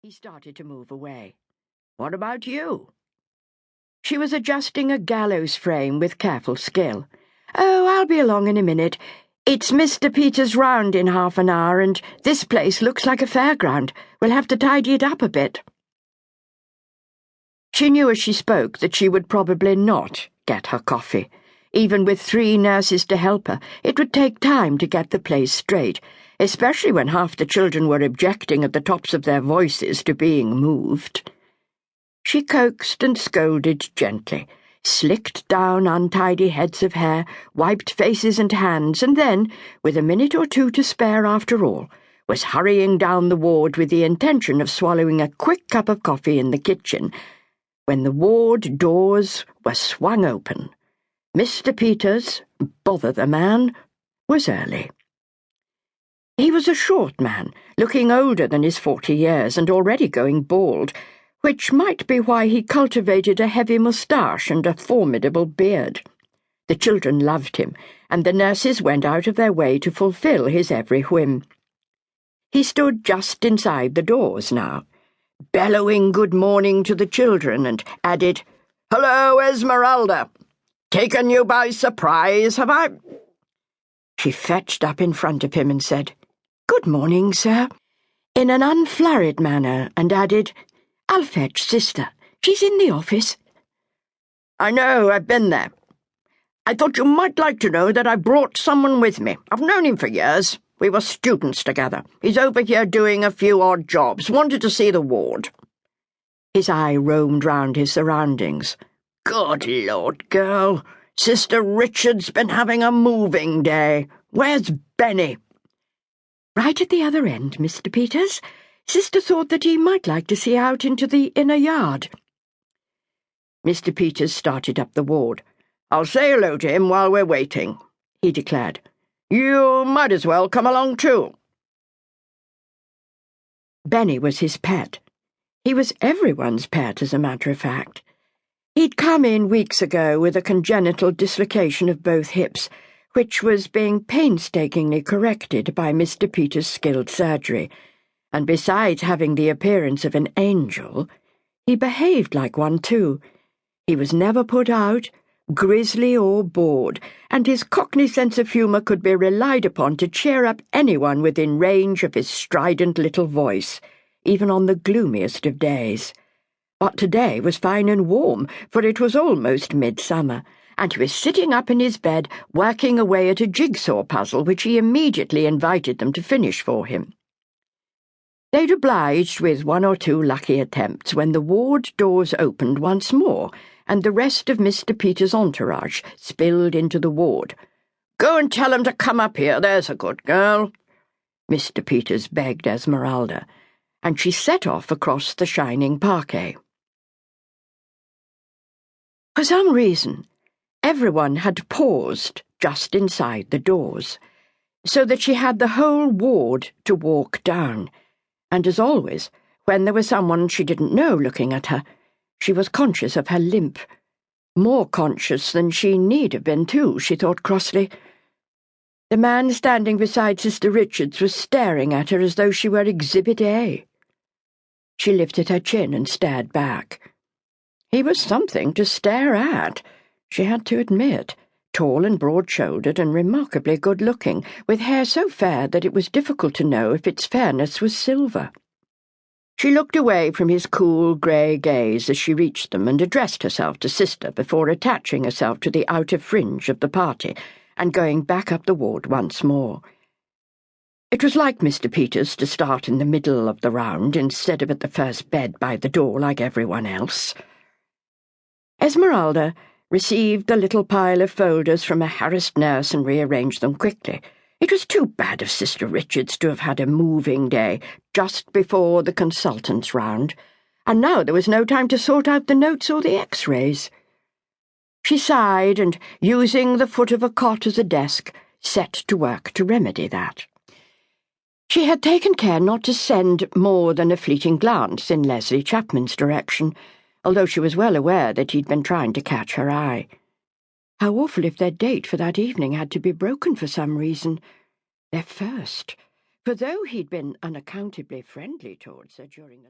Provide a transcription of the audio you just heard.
He started to move away. "What about you?" She was adjusting a gallows frame with careful skill. "Oh, I'll be along in a minute. It's Mr. Peters' round in half an hour, and this place looks like a fairground. We'll have to tidy it up a bit." She knew as she spoke that she would probably not get her coffee. Even with 3 nurses to help her, it would take time to get the place straight, especially when half the children were objecting at the tops of their voices to being moved. She coaxed and scolded gently, slicked down untidy heads of hair, wiped faces and hands, and then, with a minute or 2 to spare after all, was hurrying down the ward with the intention of swallowing a quick cup of coffee in the kitchen, when the ward doors were swung open. Mr. Peters, bother the man, was early. He was a short man, looking older than his 40 years and already going bald, which might be why he cultivated a heavy moustache and a formidable beard. The children loved him, and the nurses went out of their way to fulfill his every whim. He stood just inside the doors now, bellowing good morning to the children, and added, "Hello, Esmeralda! Taken you by surprise, have I?" She fetched up in front of him and said, "Good morning, sir," in an unflurried manner, and added, "I'll fetch Sister. She's in the office." "I know, I've been there. I thought you might like to know that I brought someone with me. I've known him for years. We were students together. He's over here doing a few odd jobs. Wanted to see the ward." His eye roamed round his surroundings. "Good Lord, girl. Sister Richard's been having a moving day. Where's Benny?" "Right at the other end, Mr. Peters. Sister thought that he might like to see out into the inner yard." Mr. Peters started up the ward. "I'll say hello to him while we're waiting," he declared. "You might as well come along too." Benny was his pet. He was everyone's pet, as a matter of fact. He'd come in weeks ago with a congenital dislocation of both hips, which was being painstakingly corrected by Mr. Peters' skilled surgery, and besides having the appearance of an angel, he behaved like one too. He was never put out, grisly or bored, and his cockney sense of humour could be relied upon to cheer up anyone within range of his strident little voice, even on the gloomiest of days. But today was fine and warm, for it was almost midsummer, and he was sitting up in his bed working away at a jigsaw puzzle which he immediately invited them to finish for him. They'd obliged with 1 or 2 lucky attempts when the ward doors opened once more, and the rest of Mr. Peters' entourage spilled into the ward. "Go and tell him to come up here, there's a good girl," Mr. Peters begged Esmeralda, and she set off across the shining parquet. For some reason, everyone had paused just inside the doors, so that she had the whole ward to walk down, and as always, when there was someone she didn't know looking at her, she was conscious of her limp. More conscious than she need have been, too, she thought crossly. The man standing beside Sister Richards was staring at her as though she were Exhibit A. She lifted her chin and stared back. He was something to stare at, she had to admit, tall and broad-shouldered and remarkably good-looking, with hair so fair that it was difficult to know if its fairness was silver. She looked away from his cool grey gaze as she reached them and addressed herself to Sister before attaching herself to the outer fringe of the party and going back up the ward once more. It was like Mr. Peters to start in the middle of the round instead of at the first bed by the door like everyone else. Esmeralda received the little pile of folders from a harassed nurse and rearranged them quickly. It was too bad of Sister Richards to have had a moving day just before the consultants' round, and now there was no time to sort out the notes or the X-rays. She sighed and, using the foot of a cot as a desk, set to work to remedy that. She had taken care not to send more than a fleeting glance in Leslie Chapman's direction, although she was well aware that he'd been trying to catch her eye. How awful if their date for that evening had to be broken for some reason. Their first. For though he'd been unaccountably friendly towards her during the